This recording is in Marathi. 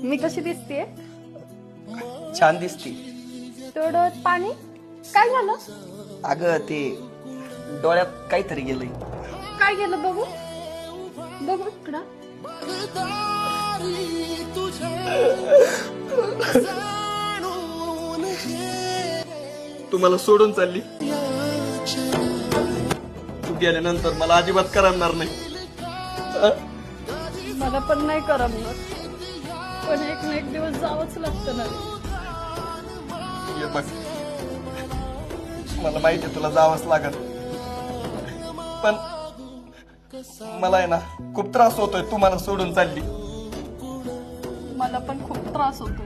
मी कशी दिसतेय? छान दिसती. डोळ्यात पाणी काय झालं? अगं ते डोळ्यात काहीतरी गेलंय. काय गेलं बघू बघू इकडं. तू मला सोडून चालली. तू गेल्यानंतर मला अजिबात करमणार नाही. मला पण नाही करमणार, पण एक ना एक दिवस जावंच लागतं ना. ये बघ, मला माहिती तुला जावंच लागत, पण मला आहे ना खूप त्रास होतोय तू मला सोडून चालली. मला पण खूप त्रास होतो.